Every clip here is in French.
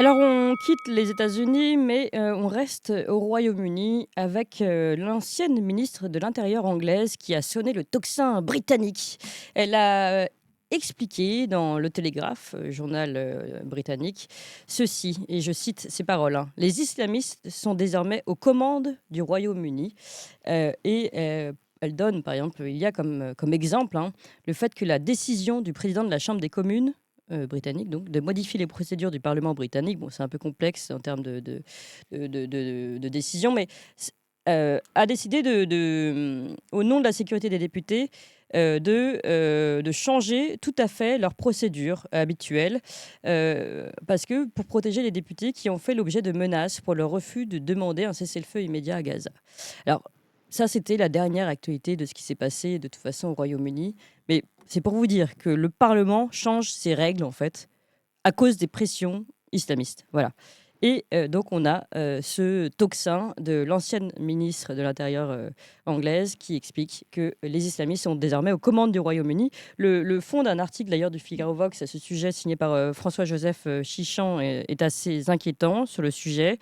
Alors on quitte les États-Unis, mais on reste au Royaume-Uni avec, l'ancienne ministre de l'intérieur anglaise qui a sonné le tocsin britannique. Elle a expliqué dans Le Télégraphe, journal, britannique, ceci et je cite ses paroles, hein: «Les islamistes sont désormais aux commandes du Royaume-Uni», elle donne par exemple, il y a comme exemple, hein, le fait que la décision du président de la Chambre des communes britannique donc, de modifier les procédures du parlement britannique. Bon, c'est un peu complexe en termes de décision, mais a décidé au nom de la sécurité des députés, de changer tout à fait leurs procédures habituelles, parce que pour protéger les députés qui ont fait l'objet de menaces pour leur refus de demander un cessez-le-feu immédiat à Gaza. Alors ça, c'était la dernière actualité de ce qui s'est passé de toute façon au Royaume-Uni, mais c'est pour vous dire que le parlement change ses règles, en fait, à cause des pressions islamistes. Voilà. Et donc, on a ce tocsin de l'ancienne ministre de l'Intérieur anglaise qui explique que les islamistes sont désormais aux commandes du Royaume-Uni. Le fond d'un article d'ailleurs du Figaro Vox à ce sujet, signé par François-Joseph Chichon, est assez inquiétant sur le sujet.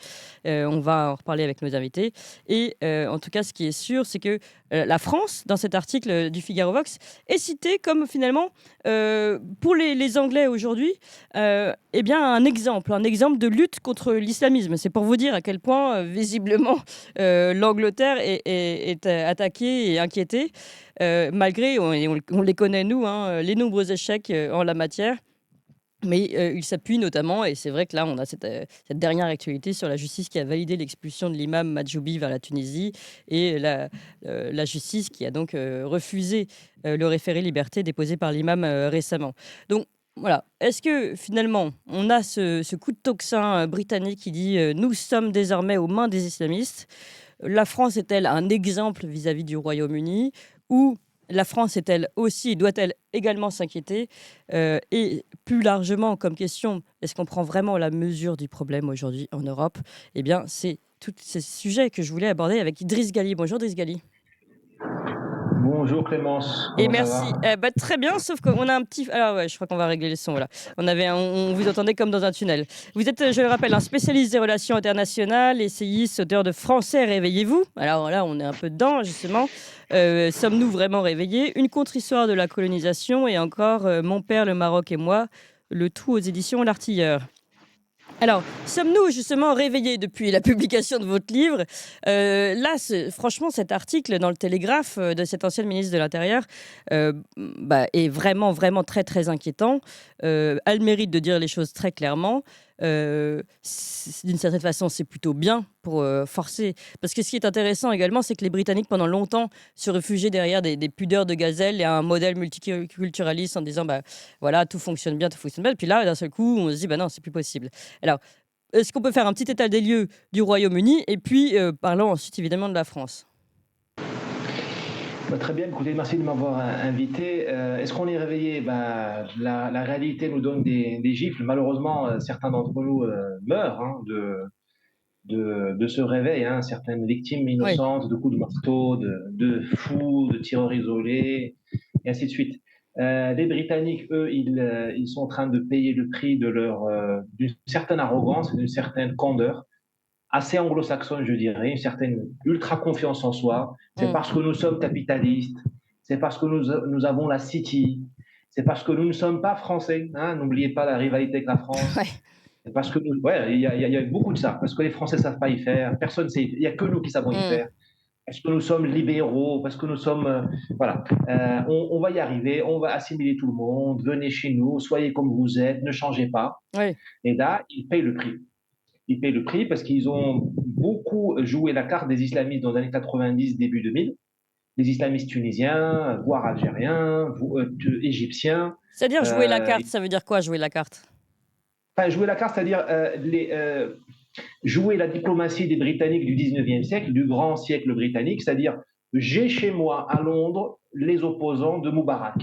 On va en reparler avec nos invités. Et en tout cas, ce qui est sûr, c'est que la France, dans cet article du Figaro Vox, est citée comme finalement, pour les Anglais aujourd'hui, eh bien, un exemple de lutte contre l'islamisme. C'est pour vous dire à quel point, visiblement, l'Angleterre est attaquée et inquiétée, malgré, on les connaît nous, hein, les nombreux échecs en la matière. Mais il s'appuie notamment, et c'est vrai que là, on a cette dernière actualité sur la justice qui a validé l'expulsion de l'imam Majoubi vers la Tunisie, et la justice qui a donc refusé le référé liberté déposé par l'imam récemment. Donc voilà, est-ce que finalement, on a ce coup de tocsin britannique qui dit nous sommes désormais aux mains des islamistes. La France est-elle un exemple vis-à-vis du Royaume-Uni, ou la France est-elle aussi, doit-elle également s'inquiéter? Et plus largement, comme question, est-ce qu'on prend vraiment la mesure du problème aujourd'hui en Europe? Eh bien, c'est tous ces sujets que je voulais aborder avec Idriss Ghali. Bonjour Idriss Ghali. Bonjour Clémence, Et comment ça va? merci. Très bien, sauf qu'on a un petit. Alors ouais, je crois qu'on va régler le son. Voilà. On vous entendait comme dans un tunnel. Vous êtes, je le rappelle, un spécialiste des relations internationales, essayiste, auteur de Français, réveillez-vous. Alors là, on est un peu dedans, justement. Sommes-nous vraiment réveillés? Une contre-histoire de la colonisation, et encore Mon père, le Maroc et moi, le tout aux éditions L'Artilleur. Alors, sommes-nous justement réveillés depuis la publication de votre livre? Là, franchement, cet article dans le Télégraphe de cette ancienne ministre de l'Intérieur est vraiment, vraiment très, très inquiétant. A le mérite de dire les choses très clairement. D'une certaine façon, c'est plutôt bien pour forcer. Parce que ce qui est intéressant également, c'est que les Britanniques, pendant longtemps, se réfugiaient derrière des pudeurs de gazelle et un modèle multiculturaliste en disant, bah, voilà, tout fonctionne bien, tout fonctionne bien. Et puis là, d'un seul coup, on se dit, bah non, c'est plus possible. Alors, est-ce qu'on peut faire un petit état des lieux du Royaume-Uni, et puis parlons ensuite évidemment de la France? Bah, très bien, écoutez, merci de m'avoir invité. Est-ce qu'on est réveillé? Bah, la réalité nous donne des gifles. Malheureusement, certains d'entre nous meurent hein, de ce réveil. Hein. Certaines victimes Oui. innocentes de coups de marteau, de fous, de tireurs isolés, et ainsi de suite. Les Britanniques, eux, ils sont en train de payer le prix d'une certaine arrogance, d'une certaine candeur assez anglo-saxonne, je dirais, une certaine ultra confiance en soi. C'est Mm. parce que nous sommes capitalistes, c'est parce que nous avons la City, c'est parce que nous ne sommes pas français. Hein, n'oubliez pas la rivalité avec la France. Ouais. C'est parce que nous, ouais, il y a beaucoup de ça. Parce que les Français ne savent pas y faire. Personne sait. Il n'y a que nous qui savons y Mm. faire. Parce que nous sommes libéraux, parce que nous sommes, voilà, on va y arriver, on va assimiler tout le monde. Venez chez nous, soyez comme vous êtes, ne changez pas. Oui. Et là, ils payent le prix. Ils payent le prix parce qu'ils ont beaucoup joué la carte des islamistes dans les années 90, début 2000. Les islamistes tunisiens, voire algériens, égyptiens. C'est-à-dire jouer la Euh, carte, ça veut dire quoi jouer la carte? enfin, jouer la carte, c'est-à-dire jouer la diplomatie des Britanniques du 19e siècle, du grand siècle britannique, c'est-à-dire j'ai chez moi à Londres les opposants de Moubarak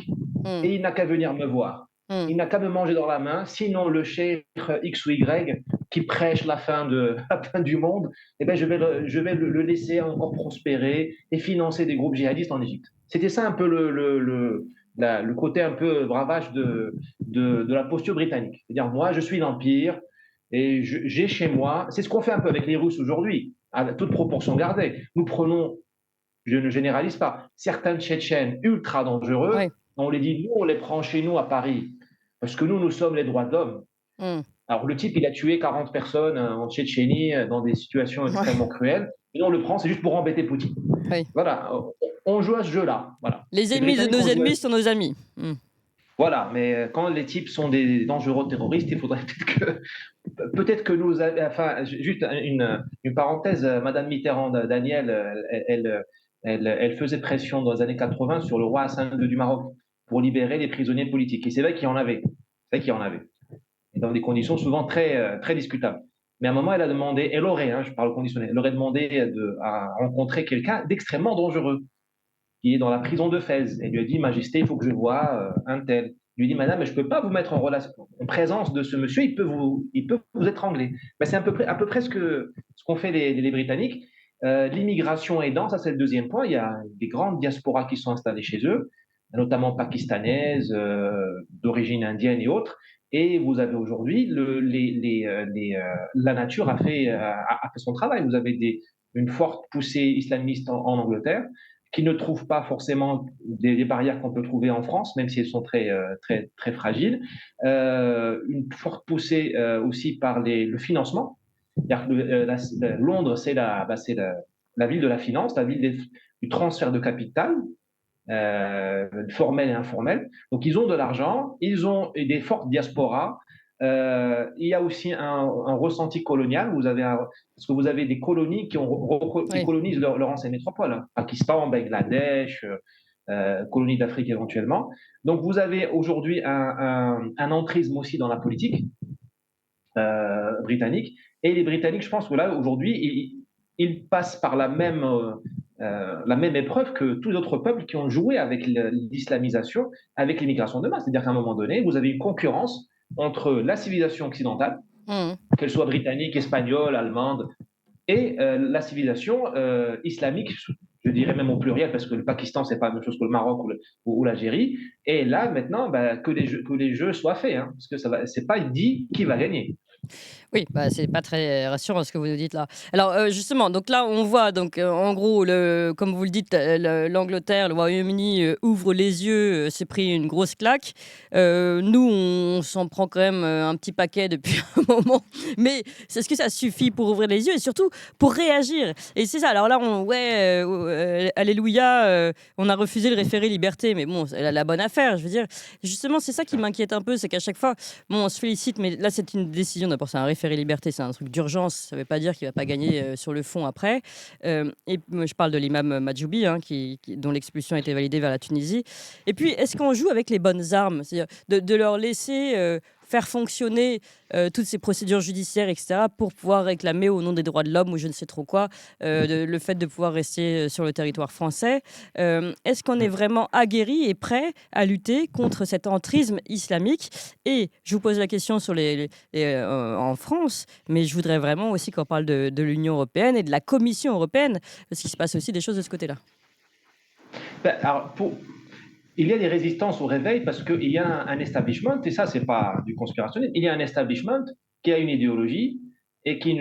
Mm. et il n'a qu'à venir me voir. Mm. Il n'a qu'à me manger dans la main, sinon le cheikh X ou Y qui prêche la fin du monde, eh ben je vais le laisser encore prospérer et financer des groupes djihadistes en Égypte. C'était ça un peu le côté un peu bravage de la posture britannique. C'est-à-dire, moi, je suis l'Empire, Et j'ai chez moi, c'est ce qu'on fait un peu avec les Russes aujourd'hui, à toute proportion gardée. Nous prenons, je ne généralise pas, certains Tchétchènes ultra dangereux, Oui. on les dit, nous, on les prend chez nous à Paris, parce que nous sommes les droits de l'homme. Mmh. Alors le type, il a tué 40 personnes en Tchétchénie dans des situations Ouais. extrêmement cruelles, et nous, on le prend, c'est juste pour embêter Poutine. Oui. Voilà, on joue à ce jeu-là. Voilà. Les Les ennemis de Britanniques nos ont joué à ennemis ce jeu. sont nos amis. Mmh. Voilà, mais quand les types sont des dangereux terroristes, il faudrait peut-être que nous, enfin, juste une parenthèse, Madame Mitterrand, Daniel, elle faisait pression dans les années 80 sur le roi Hassan II du Maroc pour libérer les prisonniers politiques. Et c'est vrai qu'il y en avait. C'est vrai qu'il y en avait. Et dans des conditions souvent très discutables. Mais à un moment, elle a demandé, elle aurait, je parle au conditionnel, elle aurait demandé à rencontrer quelqu'un d'extrêmement dangereux qui est dans la prison de Fès. Elle lui a dit, Majesté, il faut que je voie un tel. Il lui dit, Madame, je ne peux pas vous mettre en relation, en présence de ce monsieur, il peut vous étrangler. Ben, c'est à peu près ce qu'ont fait les Britanniques. L'immigration aidant, ça c'est le deuxième point. Il y a des grandes diasporas qui sont installées chez eux, notamment pakistanaises, d'origine indienne et autres. Et vous avez aujourd'hui, la nature a fait son travail. Vous avez une forte poussée islamiste en Angleterre, qui ne trouvent pas forcément des barrières qu'on peut trouver en France, même si elles sont très fragiles. Une forte poussée aussi par le financement. Londres, c'est la ville de la finance, la ville du transfert de capital, formel et informel. Donc, ils ont de l'argent, ils ont des fortes diasporas. Il y a aussi un ressenti colonial. Parce que vous avez des colonies qui Oui. colonisent leur ancienne métropole, hein. Pakistan, Bangladesh, colonies d'Afrique éventuellement. Donc, vous avez aujourd'hui un entrisme aussi dans la politique britannique. Et les Britanniques, je pense que là, aujourd'hui, ils passent par la même épreuve que tous les autres peuples qui ont joué avec l'islamisation, avec l'immigration de masse. C'est-à-dire qu'à un moment donné, vous avez une concurrence entre la civilisation occidentale, Mmh. qu'elle soit britannique, espagnole, allemande, et la civilisation islamique, je dirais même au pluriel, parce que le Pakistan, c'est pas la même chose que le Maroc ou l'Algérie. Et là, maintenant, que les jeux soient faits, hein, parce que c'est pas dit qui va gagner. Oui, bah, c'est pas très rassurant ce que vous nous dites là. Alors, justement, donc là, on voit donc, en gros, comme vous le dites, l'Angleterre, le Royaume-Uni, ouvre les yeux, s'est pris une grosse claque. Nous, on s'en prend quand même, un petit paquet depuis un moment. Mais est-ce que ça suffit pour ouvrir les yeux et surtout pour réagir? Et c'est ça, alors là, alléluia, on a refusé le référé liberté, mais bon, c'est la bonne affaire, je veux dire. Justement, c'est ça qui m'inquiète un peu, c'est qu'à chaque fois, bon, on se félicite, mais là, c'est une décision. D'abord, c'est un référé liberté, c'est un truc d'urgence. Ça ne veut pas dire qu'il ne va pas gagner sur le fond après. Et moi, je parle de l'imam Majoubi, hein, dont l'expulsion a été validée vers la Tunisie. Et puis, est-ce qu'on joue avec les bonnes armes? C'est-à-dire de leur laisser faire fonctionner toutes ces procédures judiciaires, etc., pour pouvoir réclamer au nom des droits de l'homme ou je ne sais trop quoi, le fait de pouvoir rester sur le territoire français. Est-ce qu'on est vraiment aguerri et prêt à lutter contre cet entrisme islamique? Et je vous pose la question sur en France, mais je voudrais vraiment aussi qu'on parle de l'Union européenne et de la Commission européenne, parce qu'il se passe aussi des choses de ce côté-là. Alors, il y a des résistances au réveil parce qu'il y a un establishment, et ça, c'est pas du conspirationnel, il y a un establishment qui a une idéologie et qui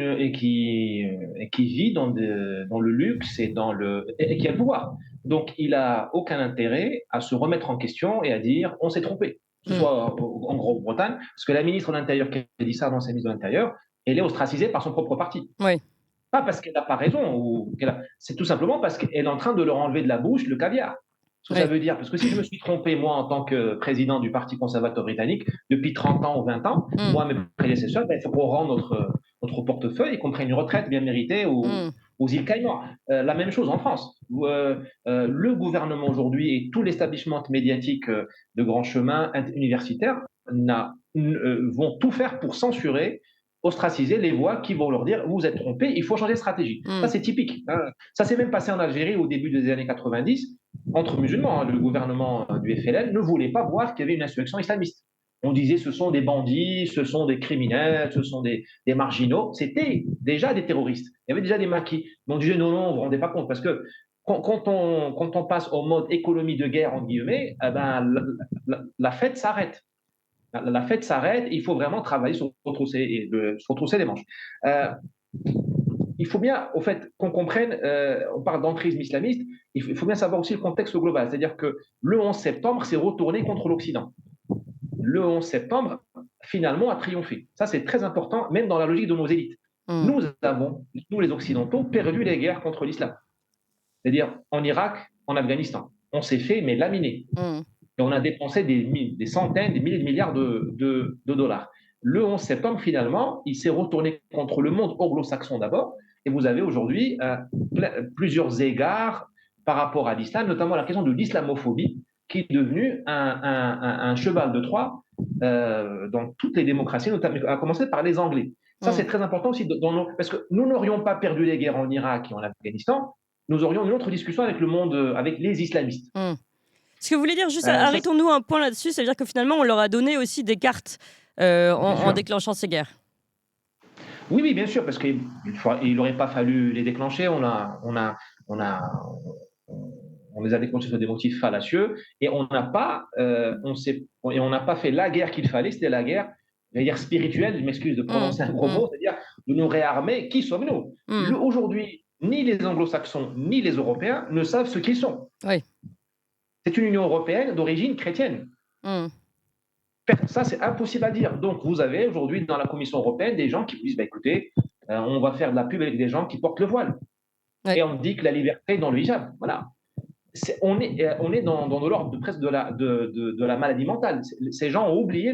vit dans le luxe et qui a le pouvoir. Donc, il n'a aucun intérêt à se remettre en question et à dire on s'est trompé, que ce Mm. soit en Grande-Bretagne, parce que la ministre de l'Intérieur qui a dit ça dans sa ministre de l'Intérieur, elle est ostracisée par son propre parti. Oui, Pas parce qu'elle n'a pas raison, c'est tout simplement parce qu'elle est en train de leur enlever de la bouche le caviar. Ce que ça oui. veut dire, parce que si je me suis trompé, moi, en tant que président du Parti conservateur britannique, depuis 30 ans ou 20 ans, Mm. moi, mes prédécesseurs, il faut qu'on rende notre portefeuille et qu'on prenne une retraite bien méritée Mm. aux îles Caïmans. La même chose en France. Le gouvernement aujourd'hui et tout l'establishment médiatique de grand chemin universitaire vont tout faire pour censurer, ostraciser les voix qui vont leur dire vous êtes trompés, il faut changer de stratégie. Ça, Mm. c'est typique, hein. Ça s'est même passé en Algérie au début des années 90 entre musulmans, hein. Le gouvernement du FLN ne voulait pas voir qu'il y avait une insurrection islamiste. On disait ce sont des bandits, ce sont des criminels, ce sont des marginaux. C'était déjà des terroristes. Il y avait déjà des maquis. Mais on disait non, non, vous ne vous rendez pas compte. Parce que quand on passe au mode économie de guerre, entre guillemets, eh ben, la fête s'arrête. La fête s'arrête, il faut vraiment travailler sur se retrousser les manches. Euh, il faut bien, au fait, qu'on comprenne, on parle d'entrisme islamiste, il faut bien savoir aussi le contexte global. C'est-à-dire que le 11 septembre s'est retourné contre l'Occident. Le 11 septembre, finalement, a triomphé. Ça, c'est très important, même dans la logique de nos élites. Mm. Nous avons, nous les Occidentaux, perdu les guerres contre l'islam. C'est-à-dire en Irak, en Afghanistan. On s'est fait, mais laminer. Mm. Et on a dépensé des centaines, des milliers de milliards de dollars. Le 11 septembre, finalement, il s'est retourné contre le monde anglo-saxon d'abord, et vous avez aujourd'hui plusieurs égards par rapport à l'islam, notamment la question de l'islamophobie, qui est devenue un cheval de Troie dans toutes les démocraties, notamment à commencer par les Anglais. Ça, Mm. c'est très important aussi, parce que nous n'aurions pas perdu les guerres en Irak et en Afghanistan, nous aurions une autre discussion avec le monde, avec les islamistes. Mm. Ce que vous voulez dire, juste Ça, arrêtons-nous un point là-dessus, c'est-à-dire que finalement on leur a donné aussi des cartes en sûr. déclenchant ces guerres. Oui, oui, bien sûr, parce qu'il n'aurait pas fallu les déclencher. On a, on les a déclenchés sur des motifs fallacieux et on n'a pas fait la guerre qu'il fallait. C'était la guerre, je vais dire spirituelle. Je m'excuse de Mm. prononcer un gros Mm. mot, c'est-à-dire de nous réarmer. Qui sommes-nous? Mm. Aujourd'hui, ni les Anglo-Saxons ni les Européens ne savent ce qu'ils sont. Oui. C'est une Union européenne d'origine chrétienne. Mm. Ça, c'est impossible à dire. Donc, vous avez aujourd'hui dans la Commission européenne des gens qui vous disent bah, écoutez, on va faire de la pub avec des gens qui portent le voile. Ouais. Et on dit que la liberté est dans le hijab. Voilà. On est dans l'ordre presque de la maladie mentale. Ces gens ont oublié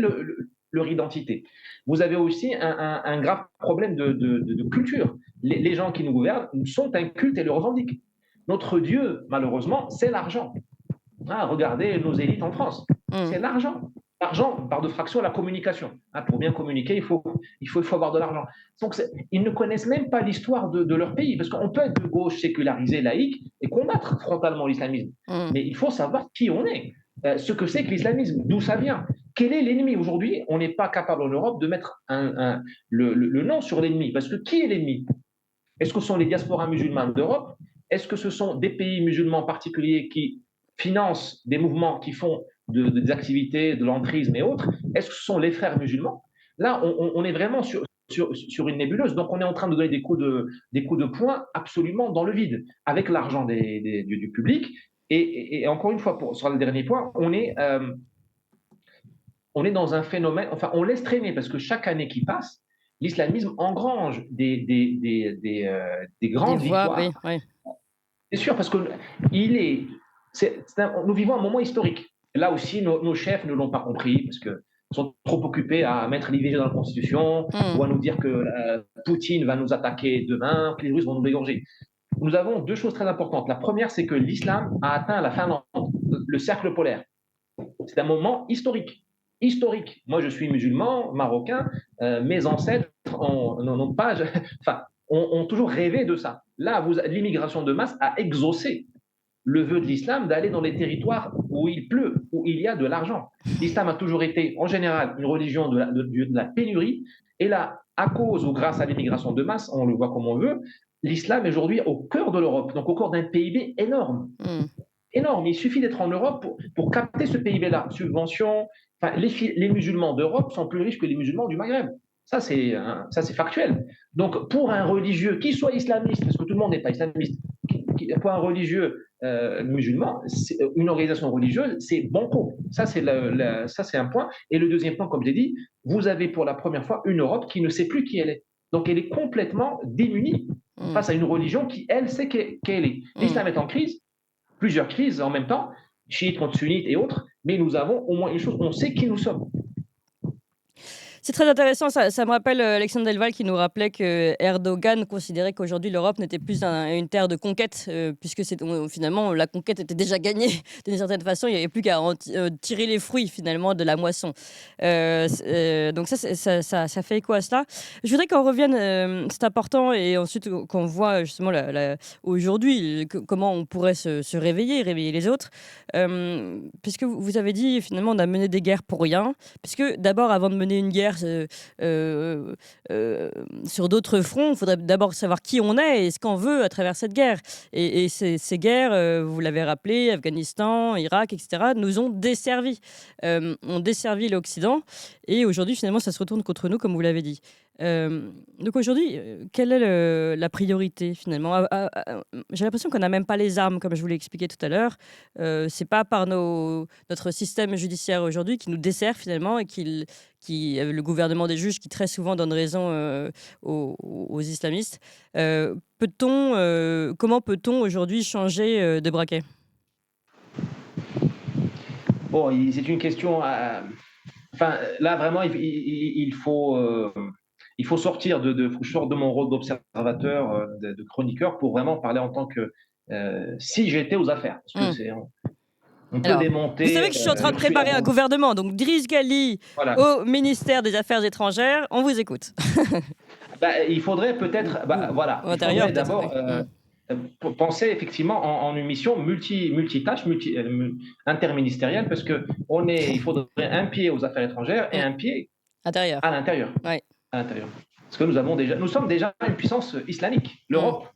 leur identité. Vous avez aussi un grave problème de culture. Les gens qui nous gouvernent sont incultes et le revendiquent. Notre Dieu, malheureusement, c'est l'argent. Ah, regardez nos élites en France. Mm. C'est l'argent. L'argent, par de fraction, la communication. Ah, pour bien communiquer, il faut avoir de l'argent. Donc, ils ne connaissent même pas l'histoire de leur pays, parce qu'on peut être de gauche, sécularisé, laïque, et combattre frontalement l'islamisme. Mm. Mais il faut savoir qui on est, ce que c'est que l'islamisme, d'où ça vient. Quel est l'ennemi aujourd'hui? On n'est pas capable en Europe de mettre le nom sur l'ennemi, parce que qui est l'ennemi? Est-ce que ce sont les diasporas musulmanes d'Europe? Est-ce que ce sont des pays musulmans particuliers qui financent des mouvements qui font des activités, de l'entrisme et autres? Est-ce que ce sont les frères musulmans? Là, on est vraiment sur une nébuleuse. Donc, on est en train de donner des coups de poing absolument dans le vide, avec l'argent du public. Et encore une fois, sur le dernier point, on est dans un phénomène, enfin, on laisse traîner, parce que chaque année qui passe, l'islamisme engrange des grandes Des voix, oui, victoires. oui. C'est sûr, parce que nous vivons un moment historique. Là aussi, nos chefs ne l'ont pas compris, parce qu'ils sont trop occupés à mettre l'IVG dans la Constitution, Mm. ou à nous dire que Poutine va nous attaquer demain, que les Russes vont nous égorger. Nous avons deux choses très importantes. La première, c'est que l'islam a atteint la Finlande, le cercle polaire. C'est un moment historique. Historique. Moi, je suis musulman, marocain. Mes ancêtres n'ont pas, enfin, ont toujours rêvé de ça. Là, l'immigration de masse a exaucé le vœu de l'islam d'aller dans les territoires où il pleut, où il y a de l'argent. L'islam a toujours été, en général, une religion de la pénurie. Et là, à cause ou grâce à l'immigration de masse, on le voit comme on veut, l'islam est aujourd'hui au cœur de l'Europe, donc au cœur d'un PIB énorme. Mm. Énorme. Il suffit d'être en Europe pour capter ce PIB-là. Subventions. Enfin, les musulmans d'Europe sont plus riches que les musulmans du Maghreb. Ça, c'est factuel. Donc, pour un religieux, qui soit islamiste, parce que tout le monde n'est pas islamiste, pour un religieux musulman, une organisation religieuse, c'est banco. Ça, c'est un point. Et le deuxième point, comme j'ai dit, vous avez pour la première fois une Europe qui ne sait plus qui elle est. Donc, elle est complètement démunie face à une religion qui, elle, sait qu'elle est. L'islam est en crise, plusieurs crises en même temps, chiites contre sunnites et autres, mais nous avons au moins une chose, on sait qui nous sommes. C'est très intéressant, ça me rappelle Alexandre Delval qui nous rappelait que Erdogan considérait qu'aujourd'hui l'Europe n'était plus une terre de conquête, puisque finalement la conquête était déjà gagnée d'une certaine façon, il n'y avait plus qu'à tirer les fruits finalement de la moisson. Donc ça fait écho à cela. Je voudrais qu'on revienne, c'est important, et ensuite qu'on voit justement aujourd'hui comment on pourrait se réveiller les autres, puisque vous avez dit finalement on a mené des guerres pour rien, puisque d'abord avant de mener une guerre, guerre sur d'autres fronts, il faudrait d'abord savoir qui on est et ce qu'on veut à travers cette guerre. Et ces guerres, vous l'avez rappelé, Afghanistan, Irak, etc., nous ont desservis. Ont desservi l'Occident. Et aujourd'hui, finalement, ça se retourne contre nous, comme vous l'avez dit. Donc aujourd'hui, quelle est la priorité finalement? J'ai l'impression qu'on n'a même pas les armes, comme je vous l'ai expliqué tout à l'heure. C'est pas par notre système judiciaire aujourd'hui qui nous dessert finalement et le gouvernement des juges qui très souvent donne raison aux islamistes. Comment peut-on aujourd'hui changer de braquet? Bon, c'est une question. Enfin, là, vraiment, il faut sortir faut que je sorte de mon rôle d'observateur, de chroniqueur, pour vraiment parler en tant que si j'étais aux affaires. Parce que on peut Alors, vous savez démonter. que je suis en train de préparer un gouvernement, donc Driss Ghali Voilà. au ministère des Affaires étrangères, on vous écoute. Il faudrait peut-être, voilà, il faudrait d'abord penser effectivement en une mission multitâche, interministérielle, parce que il faudrait un pied aux affaires étrangères et un pied intérieur. À l'intérieur. Ouais. À l'intérieur. Parce que nous sommes déjà une puissance islamique. L'Europe,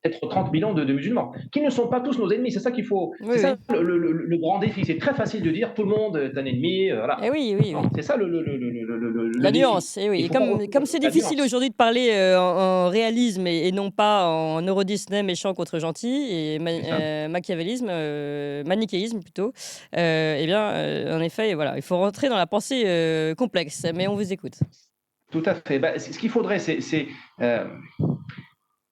peut-être 30 millions de musulmans, qui ne sont pas tous nos ennemis. C'est ça qu'il faut. Oui, ça le grand défi. C'est très facile de dire tout le monde est un ennemi. Voilà. Oui. C'est ça la défi. nuance. Et oui. Comme c'est difficile aujourd'hui de parler en réalisme et non pas en Euro Disney méchant contre gentil et machiavélisme, manichéisme plutôt. Eh bien, en effet, voilà, il faut rentrer dans la pensée complexe. Mais on vous écoute. Tout à fait. Ce qu'il faudrait, c'est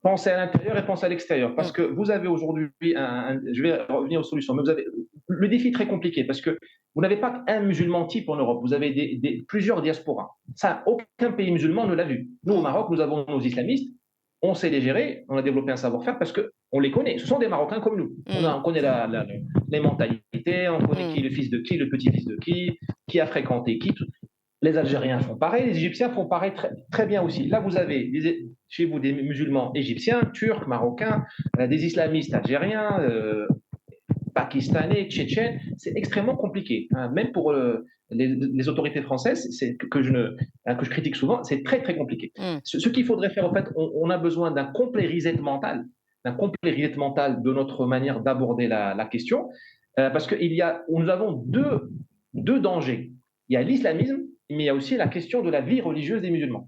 penser à l'intérieur et penser à l'extérieur. Parce que vous avez aujourd'hui, je vais revenir aux solutions, mais vous avez le défi très compliqué parce que vous n'avez pas un musulman type en Europe, vous avez plusieurs diasporas. Ça, aucun pays musulman ne l'a vu. Nous, au Maroc, nous avons nos islamistes, on sait les gérer, on a développé un savoir-faire parce qu'on les connaît. Ce sont des Marocains comme nous. On connaît les mentalités, on connaît qui est le fils de qui, le petit-fils de qui a fréquenté qui. Les Algériens font pareil, les Égyptiens font pareil très, très bien aussi. Là, vous avez chez vous des musulmans égyptiens, turcs, marocains, des islamistes algériens, pakistanais, tchétchènes. C'est extrêmement compliqué, hein. Même pour les autorités françaises, que je critique souvent, c'est très, très compliqué. Ce qu'il faudrait faire, en fait, on a besoin d'un complet reset mental, de notre manière d'aborder la question, parce que nous avons deux dangers. Il y a l'islamisme, mais il y a aussi la question de la vie religieuse des musulmans.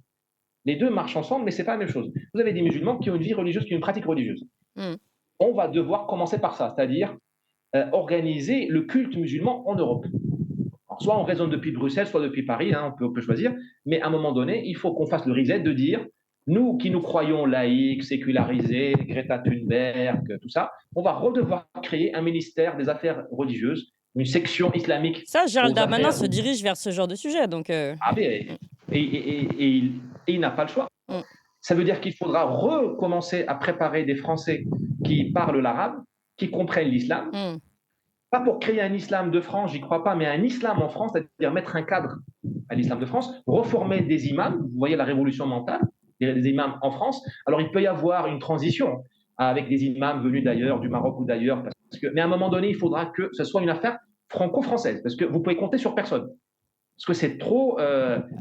Les deux marchent ensemble, mais ce n'est pas la même chose. Vous avez des musulmans qui ont une vie religieuse, qui ont une pratique religieuse. On va devoir commencer par ça, c'est-à-dire organiser le culte musulman en Europe. Alors, soit on raisonne depuis Bruxelles, soit depuis Paris, hein, on peut choisir, mais à un moment donné, il faut qu'on fasse le reset de dire, nous qui nous croyons laïcs, sécularisés, Greta Thunberg, tout ça, on va redevoir créer un ministère des Affaires religieuses, une section islamique. Ça, Gérald Darmanin se dirige vers ce genre de sujet. Donc, et il n'a pas le choix. Ça veut dire qu'il faudra recommencer à préparer des Français qui parlent l'arabe, qui comprennent l'islam. Pas pour créer un islam de France, j'y crois pas, mais un islam en France, c'est-à-dire mettre un cadre à l'islam de France, reformer des imams, vous voyez la révolution mentale, des imams en France. Alors il peut y avoir une transition avec des imams venus d'ailleurs, du Maroc ou d'ailleurs, mais à un moment donné, il faudra que ce soit une affaire franco-française, parce que vous pouvez compter sur personne. Parce que c'est trop,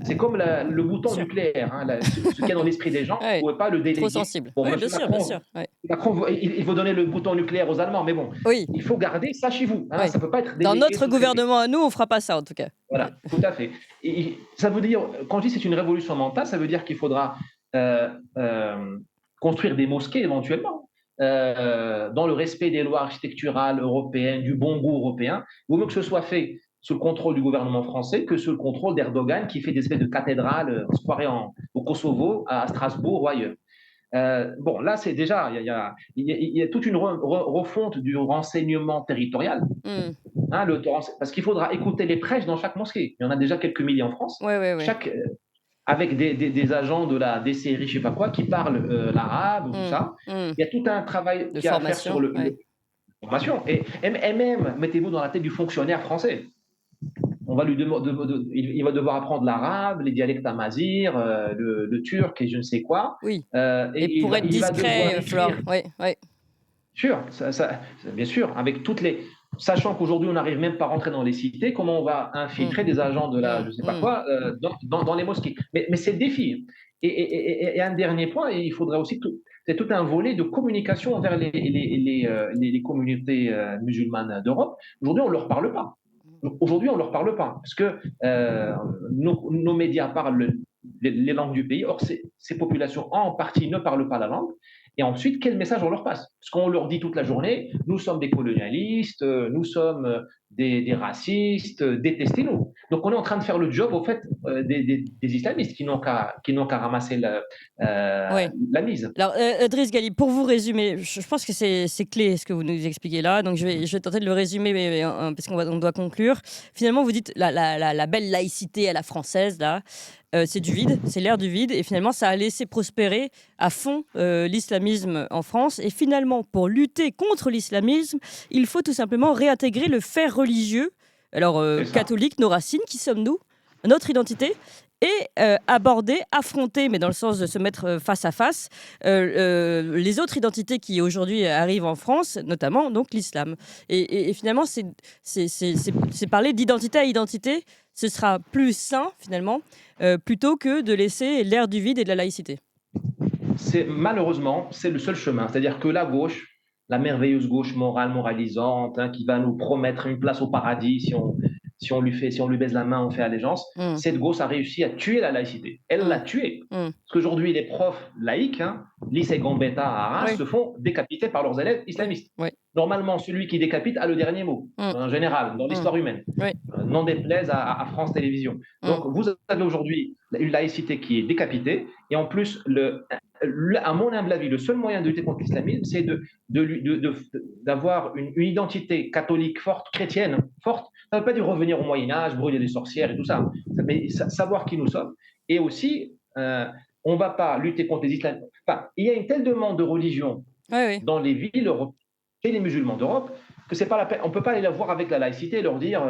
c'est comme le bouton nucléaire, hein, ce qu'il y a dans l'esprit des gens, vous ne pouvez pas le déléguer. Trop sensible. Bon, bien sûr. Macron, il faut donner le bouton nucléaire aux Allemands, mais bon, il faut garder ça chez vous. Hein, ça peut pas être délégué. Dans notre gouvernement à nous, on ne fera pas ça en tout cas. Voilà, tout à fait. Et ça veut dire, quand je dis c'est une révolution mentale, ça veut dire qu'il faudra construire des mosquées éventuellement, dans le respect des lois architecturales européennes, du bon goût européen. Il vaut mieux que ce soit fait sous le contrôle du gouvernement français que sous le contrôle d'Erdogan qui fait des espèces de cathédrales, on se croirait au Kosovo, à Strasbourg ou ailleurs. Bon, là, c'est déjà, il y a toute une refonte du renseignement territorial. Hein, parce qu'il faudra écouter les prêches dans chaque mosquée. Il y en a déjà quelques milliers en France. Avec des agents de la DCRI, je ne sais pas quoi, qui parlent l'arabe, tout ça. Il y a tout un travail qui a à faire sur la formation. Et même, mettez-vous dans la tête du fonctionnaire français. Il va devoir apprendre l'arabe, les dialectes amazigh, le turc et je ne sais quoi. Et pour être discret, Flore. Bien sûr, avec toutes les. sachant qu'aujourd'hui, on n'arrive même pas à rentrer dans les cités, comment on va Mmh. infiltrer des agents de la, Mmh. je ne sais pas Mmh. quoi, dans les mosquées. Mais c'est le défi. Et un dernier point, il faudrait aussi c'est tout un volet de communication envers les communautés musulmanes d'Europe. Aujourd'hui, on ne leur parle pas. Aujourd'hui, on ne leur parle pas, parce que nos médias parlent les langues du pays. Or, ces populations, en partie, ne parlent pas la langue. Et ensuite, quel message on leur passe? Parce qu'on leur dit toute la journée, nous sommes des colonialistes, nous sommes des racistes, détestez-nous. Donc on est en train de faire le job, au fait, des islamistes qui n'ont qu'à ramasser Ouais. la mise. Alors, Driss Ghali, pour vous résumer, je pense que c'est clé ce que vous nous expliquez là, donc je vais tenter de le résumer, parce on doit conclure. Finalement, vous dites la belle laïcité à la française, là, c'est du vide, c'est l'ère du vide, et finalement, ça a laissé prospérer à fond l'islamisme en France. Et finalement, pour lutter contre l'islamisme, il faut tout simplement réintégrer le fait religieux. Alors, C'est ça. catholique, nos racines, qui sommes-nous? Notre identité, et aborder, affronter, mais dans le sens de se mettre face à face, les autres identités qui aujourd'hui arrivent en France, notamment donc l'islam. Et finalement, c'est parler d'identité à identité, ce sera plus sain finalement, plutôt que de laisser l'ère du vide et de la laïcité. Malheureusement, c'est le seul chemin. C'est-à-dire que la gauche, la merveilleuse gauche morale, moralisante, hein, qui va nous promettre une place au paradis si on lui baise la main, on fait allégeance, Mm, cette gauche a réussi à tuer la laïcité. Elle l'a mm, tuée. mm. Parce qu'aujourd'hui, les profs laïcs, hein, lycée Gambetta à Arras, Oui, se font décapiter par leurs élèves oui, islamistes. oui. Normalement, celui qui décapite a le dernier mot, Mm, en général, dans mm, l'histoire humaine. oui, N'en déplaise à France Télévisions. mm, Donc, vous avez aujourd'hui une laïcité qui est décapitée, et en plus, à mon humble avis, le seul moyen de lutter contre l'islamisme, c'est d'avoir une identité catholique forte, chrétienne forte. Ça ne veut pas dire revenir au Moyen-Âge, brûler les sorcières et tout ça, mais savoir qui nous sommes. Et aussi, on ne va pas lutter contre les islamistes. Enfin, il y a une telle demande de religion oui, oui. dans les villes européennes et les musulmans d'Europe que c'est pas la peine. On ne peut pas aller la voir avec la laïcité et leur dire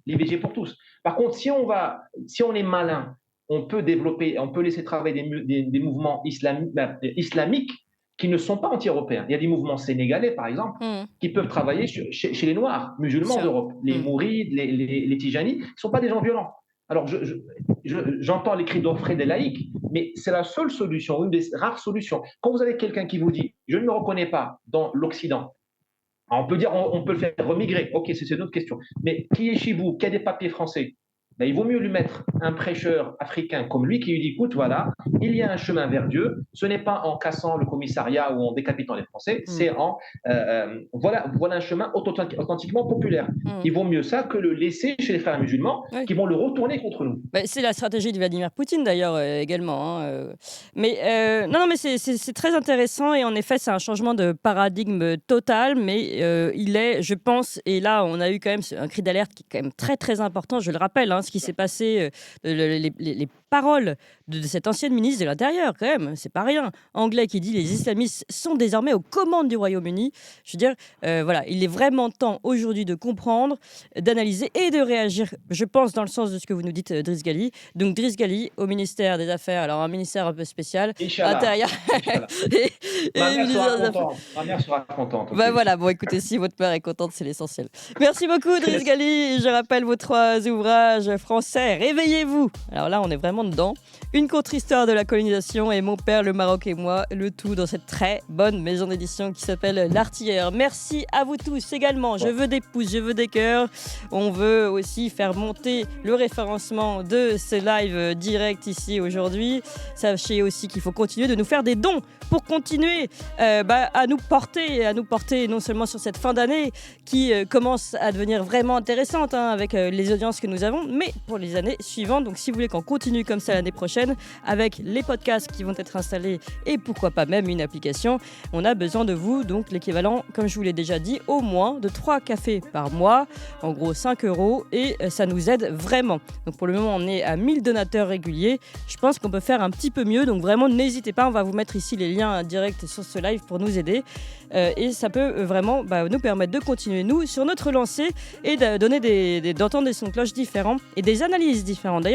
l'IVG pour tous. Par contre, si on est malin, on peut développer, on peut laisser travailler des mouvements islamiques qui ne sont pas anti-européens. Il y a des mouvements sénégalais, par exemple, Mm, qui peuvent travailler chez les Noirs bien musulmans sûr. d'Europe, les Mm. Mourides, les Tijanis, qui ne sont pas des gens violents. Alors, j'entends les cris d'orfraie des laïcs, mais c'est la seule solution, une des rares solutions. Quand vous avez quelqu'un qui vous dit « je ne me reconnais pas dans l'Occident », on peut dire on peut le faire remigrer, ok, c'est une autre question. Mais qui est chez vous, qui a des papiers français, ben, il vaut mieux lui mettre un prêcheur africain comme lui qui lui dit écoute, voilà, il y a un chemin vers Dieu. Ce n'est pas en cassant le commissariat ou en décapitant les Français, Mm, c'est voilà un chemin authentiquement populaire. mm. Il vaut mieux ça que le laisser chez les frères musulmans Oui. qui vont le retourner contre nous. Bah, c'est la stratégie de Vladimir Poutine d'ailleurs également, hein, Mais non, non, mais c'est très intéressant et en effet c'est un changement de paradigme total, mais il est, je pense, et là on a eu quand même un cri d'alerte qui est quand même très très important. Je le rappelle, hein, ce qui s'est passé, les paroles de cette ancienne ministre de l'Intérieur, quand même, c'est pas rien. Anglais qui dit les islamistes sont désormais aux commandes du Royaume-Uni. Je veux dire, voilà, il est vraiment temps aujourd'hui de comprendre, d'analyser et de réagir, je pense, dans le sens de ce que vous nous dites, Driss Ghali. Donc, Driss Ghali au ministère des Affaires, alors un ministère un peu spécial, Inch'Allah. intérieur Inch'Allah. et ministère des Affaires. Ma mère sera contente. Bah Ok. voilà, bon écoutez, si votre mère est contente, c'est l'essentiel. Merci beaucoup, Driss Ghali. Je rappelle vos 3 ouvrages français. Réveillez-vous. Alors là, on est vraiment dedans. Une contre-histoire de la colonisation et Mon père, le Maroc et moi, le tout dans cette très bonne maison d'édition qui s'appelle L'Artilleur. Merci à vous tous également. Je veux des pouces, je veux des cœurs. On veut aussi faire monter le référencement de ce live direct ici aujourd'hui. Sachez aussi qu'il faut continuer de nous faire des dons pour continuer à nous porter non seulement sur cette fin d'année qui commence à devenir vraiment intéressante, hein, avec les audiences que nous avons, mais pour les années suivantes. Donc si vous voulez qu'on continue comme ça l'année prochaine, avec les podcasts qui vont être installés et pourquoi pas même une application, on a besoin de vous. Donc l'équivalent, comme je vous l'ai déjà dit, au moins de 3 cafés par mois, en gros 5 € et ça nous aide vraiment. Donc pour le moment on est à 1000 donateurs réguliers. Je pense qu'on peut faire un petit peu mieux, donc vraiment n'hésitez pas, on va vous mettre ici les liens directs sur ce live pour nous aider. Et ça peut vraiment nous permettre de continuer nous sur notre lancée et de donner d'entendre des sons de cloche différents et des analyses différentes. D'ailleurs,